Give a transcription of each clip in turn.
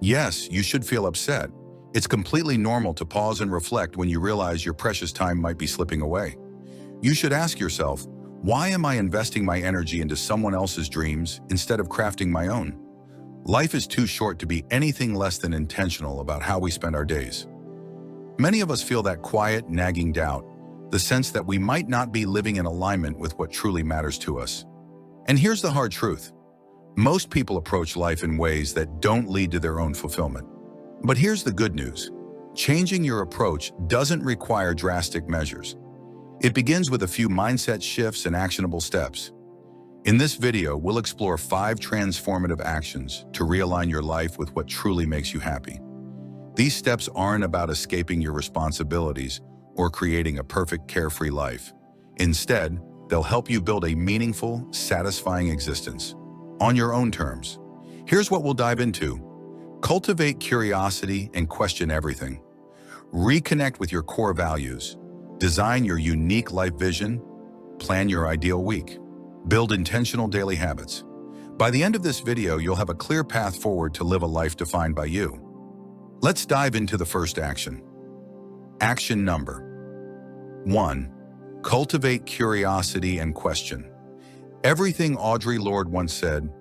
Yes, you should feel upset. It's completely normal to pause and reflect when you realize your precious time might be slipping away. You should ask yourself, why am I investing my energy into someone else's dreams instead of crafting my own? Life is too short to be anything less than intentional about how we spend our days. Many of us feel that quiet, nagging doubt, the sense that we might not be living in alignment with what truly matters to us. And here's the hard truth. Most people approach life in ways that don't lead to their own fulfillment. But here's the good news. Changing your approach doesn't require drastic measures. It begins with a few mindset shifts and actionable steps. In this video, we'll explore 5 transformative actions to realign your life with what truly makes you happy. These steps aren't about escaping your responsibilities or creating a perfect, carefree life. Instead, they'll help you build a meaningful, satisfying existence on your own terms. Here's what we'll dive into. Cultivate curiosity and question everything. Reconnect with your core values. Design your unique life vision. Plan your ideal week. Build intentional daily habits. By the end of this video, you'll have a clear path forward to live a life defined by you. Let's dive into the first action. Action number 1. Cultivate curiosity and question. Everything Audre Lorde once said,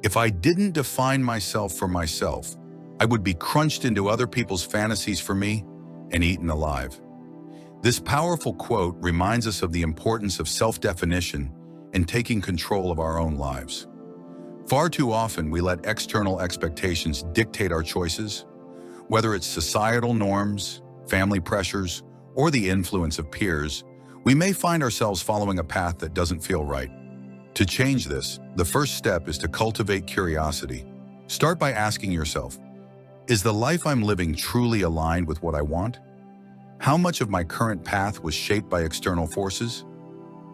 "If I didn't define myself for myself, I would be crunched into other people's fantasies for me and eaten alive." This powerful quote reminds us of the importance of self-definition and taking control of our own lives. Far too often, we let external expectations dictate our choices, whether it's societal norms, family pressures, or the influence of peers. We may find ourselves following a path that doesn't feel right. To change this, the first step is to cultivate curiosity. Start by asking yourself, is the life I'm living truly aligned with what I want? How much of my current path was shaped by external forces?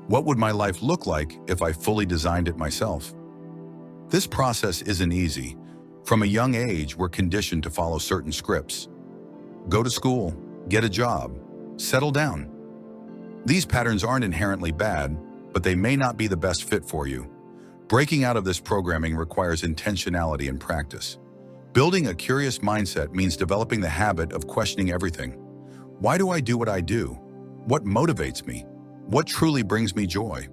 What would my life look like if I fully designed it myself? This process isn't easy. From a young age, we're conditioned to follow certain scripts. Go to school, get a job, settle down. These patterns aren't inherently bad, but they may not be the best fit for you. Breaking out of this programming requires intentionality and practice. Building a curious mindset means developing the habit of questioning everything. Why do I do what I do? What motivates me? What truly brings me joy?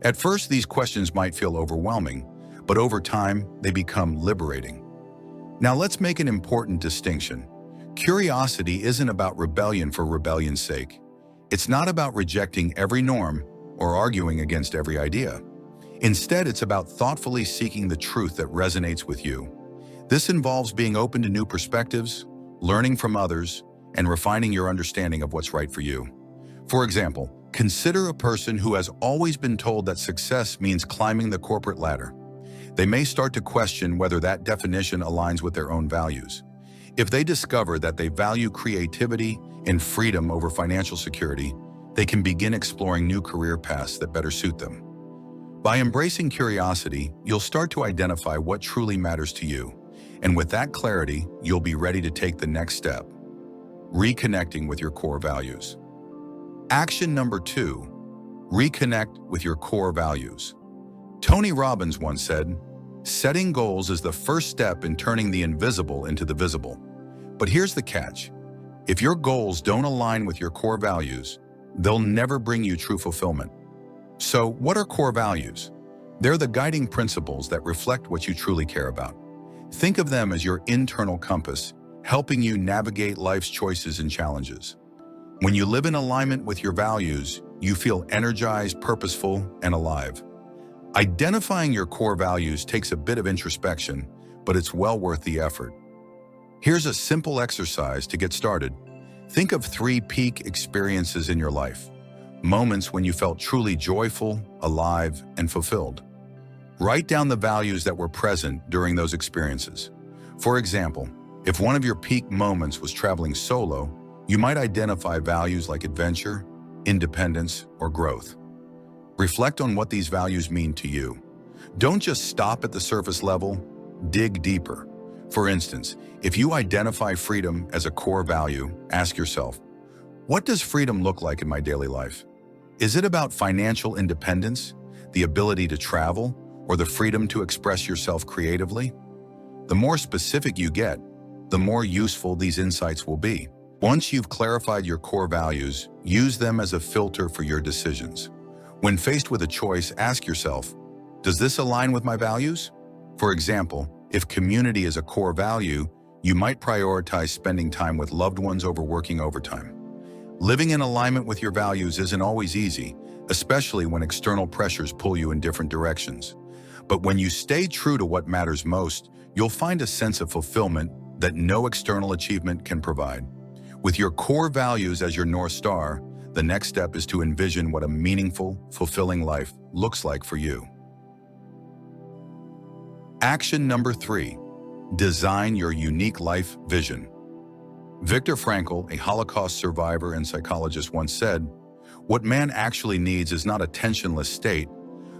At first, these questions might feel overwhelming, but over time, they become liberating. Now let's make an important distinction. Curiosity isn't about rebellion for rebellion's sake. It's not about rejecting every norm or arguing against every idea. Instead, it's about thoughtfully seeking the truth that resonates with you. This involves being open to new perspectives, learning from others, and refining your understanding of what's right for you. For example, consider a person who has always been told that success means climbing the corporate ladder. They may start to question whether that definition aligns with their own values. If they discover that they value creativity and freedom over financial security, they can begin exploring new career paths that better suit them. By embracing curiosity, you'll start to identify what truly matters to you. And with that clarity, you'll be ready to take the next step. Reconnecting with your core values. Action number 2, reconnect with your core values. Tony Robbins once said, "Setting goals is the first step in turning the invisible into the visible." But here's the catch. If your goals don't align with your core values, they'll never bring you true fulfillment. So, what are core values? They're the guiding principles that reflect what you truly care about. Think of them as your internal compass, helping you navigate life's choices and challenges. When you live in alignment with your values, you feel energized, purposeful, and alive. Identifying your core values takes a bit of introspection, but it's well worth the effort. Here's a simple exercise to get started. Think of 3 peak experiences in your life, moments when you felt truly joyful, alive, and fulfilled. Write down the values that were present during those experiences. For example, if one of your peak moments was traveling solo, you might identify values like adventure, independence, or growth. Reflect on what these values mean to you. Don't just stop at the surface level, dig deeper. For instance, if you identify freedom as a core value, ask yourself, what does freedom look like in my daily life? Is it about financial independence, the ability to travel, or the freedom to express yourself creatively? The more specific you get, the more useful these insights will be. Once you've clarified your core values, use them as a filter for your decisions. When faced with a choice, ask yourself, does this align with my values? For example, if community is a core value, you might prioritize spending time with loved ones over working overtime. Living in alignment with your values isn't always easy, especially when external pressures pull you in different directions. But when you stay true to what matters most, you'll find a sense of fulfillment that no external achievement can provide. With your core values as your North Star, the next step is to envision what a meaningful, fulfilling life looks like for you. Action number 3, design your unique life vision. Viktor Frankl, a Holocaust survivor and psychologist, once said, "What man actually needs is not a tensionless state,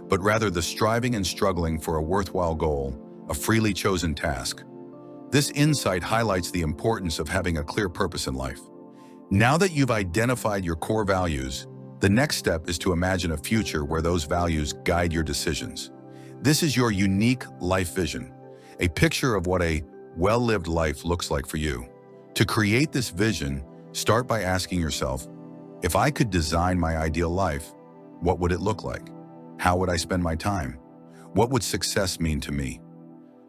but rather the striving and struggling for a worthwhile goal, a freely chosen task." This insight highlights the importance of having a clear purpose in life. Now that you've identified your core values, the next step is to imagine a future where those values guide your decisions. This is your unique life vision, a picture of what a well-lived life looks like for you. To create this vision, start by asking yourself, if I could design my ideal life, what would it look like? How would I spend my time? What would success mean to me?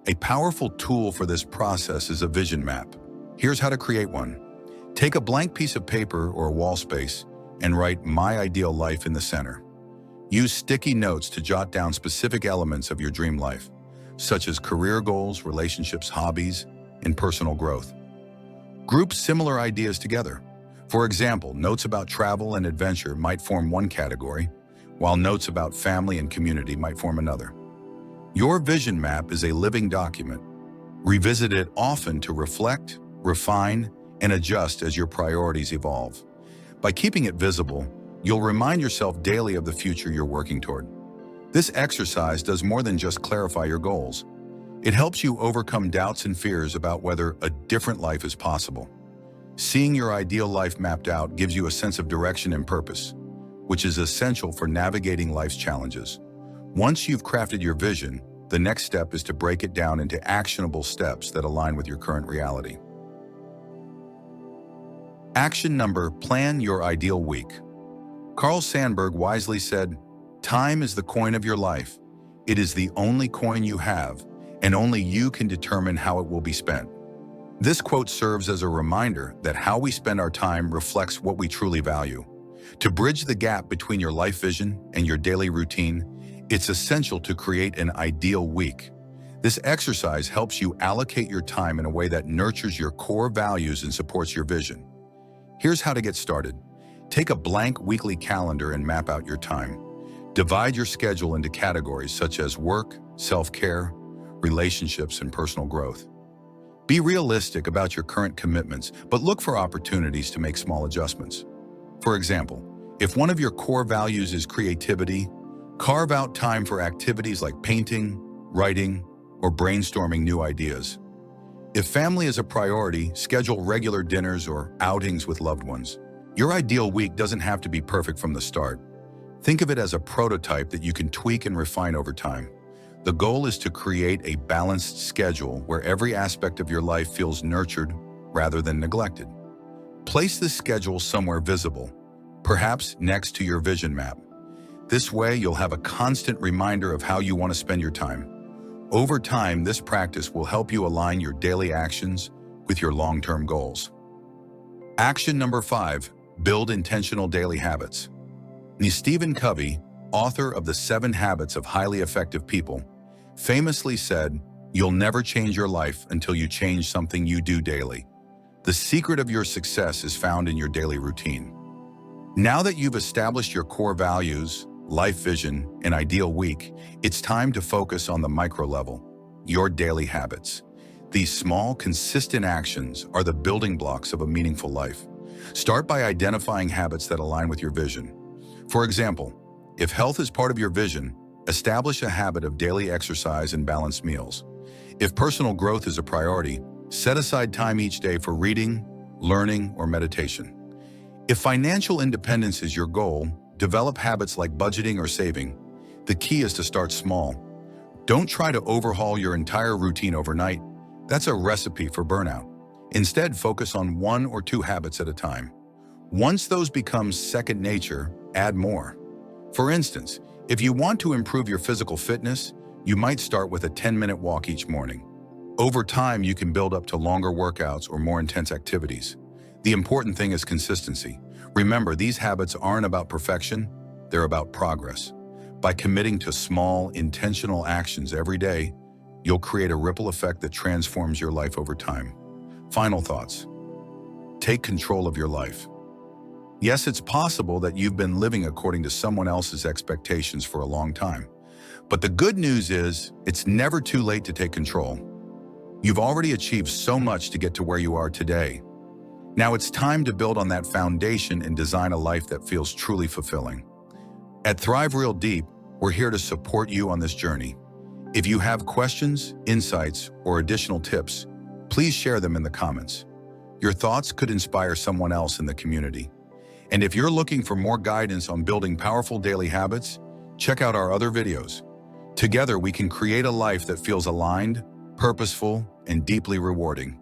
A powerful tool for this process is a vision map. Here's how to create one. Take a blank piece of paper or wall space and write "My Ideal Life" in the center. Use sticky notes to jot down specific elements of your dream life, such as career goals, relationships, hobbies, and personal growth. Group similar ideas together. For example, notes about travel and adventure might form one category, while notes about family and community might form another. Your vision map is a living document. Revisit it often to reflect, refine, and adjust as your priorities evolve. By keeping it visible, you'll remind yourself daily of the future you're working toward. This exercise does more than just clarify your goals. It helps you overcome doubts and fears about whether a different life is possible. Seeing your ideal life mapped out gives you a sense of direction and purpose, which is essential for navigating life's challenges. Once you've crafted your vision, the next step is to break it down into actionable steps that align with your current reality. Action number: plan your ideal week. Carl Sandburg wisely said, "Time is the coin of your life. It is the only coin you have, and only you can determine how it will be spent." This quote serves as a reminder that how we spend our time reflects what we truly value. To bridge the gap between your life vision and your daily routine, it's essential to create an ideal week. This exercise helps you allocate your time in a way that nurtures your core values and supports your vision. Here's how to get started. Take a blank weekly calendar and map out your time. Divide your schedule into categories such as work, self-care, relationships, and personal growth. Be realistic about your current commitments, but look for opportunities to make small adjustments. For example, if one of your core values is creativity, carve out time for activities like painting, writing, or brainstorming new ideas. If family is a priority, schedule regular dinners or outings with loved ones. Your ideal week doesn't have to be perfect from the start. Think of it as a prototype that you can tweak and refine over time. The goal is to create a balanced schedule where every aspect of your life feels nurtured rather than neglected. Place this schedule somewhere visible, perhaps next to your vision map. This way, you'll have a constant reminder of how you want to spend your time. Over time, this practice will help you align your daily actions with your long-term goals. Action number 5, build intentional daily habits. Stephen Covey, author of The 7 Habits of Highly Effective People, famously said, "You'll never change your life until you change something you do daily." The secret of your success is found in your daily routine. Now that you've established your core values, life vision, and ideal week, it's time to focus on the micro level, your daily habits. These small, consistent actions are the building blocks of a meaningful life. Start by identifying habits that align with your vision. For example, if health is part of your vision, establish a habit of daily exercise and balanced meals. If personal growth is a priority, set aside time each day for reading, learning, or meditation. If financial independence is your goal, develop habits like budgeting or saving. The key is to start small. Don't try to overhaul your entire routine overnight. That's a recipe for burnout. Instead, focus on 1 or 2 habits at a time. Once those become second nature, add more. For instance, if you want to improve your physical fitness, you might start with a 10-minute walk each morning. Over time, you can build up to longer workouts or more intense activities. The important thing is consistency. Remember, these habits aren't about perfection, they're about progress. By committing to small, intentional actions every day, you'll create a ripple effect that transforms your life over time. Final thoughts. Take control of your life. Yes, it's possible that you've been living according to someone else's expectations for a long time. But the good news is, it's never too late to take control. You've already achieved so much to get to where you are today. Now it's time to build on that foundation and design a life that feels truly fulfilling. At Thrive Real Deep, we're here to support you on this journey. If you have questions, insights, or additional tips, please share them in the comments. Your thoughts could inspire someone else in the community. And if you're looking for more guidance on building powerful daily habits, check out our other videos. Together, we can create a life that feels aligned, purposeful, and deeply rewarding.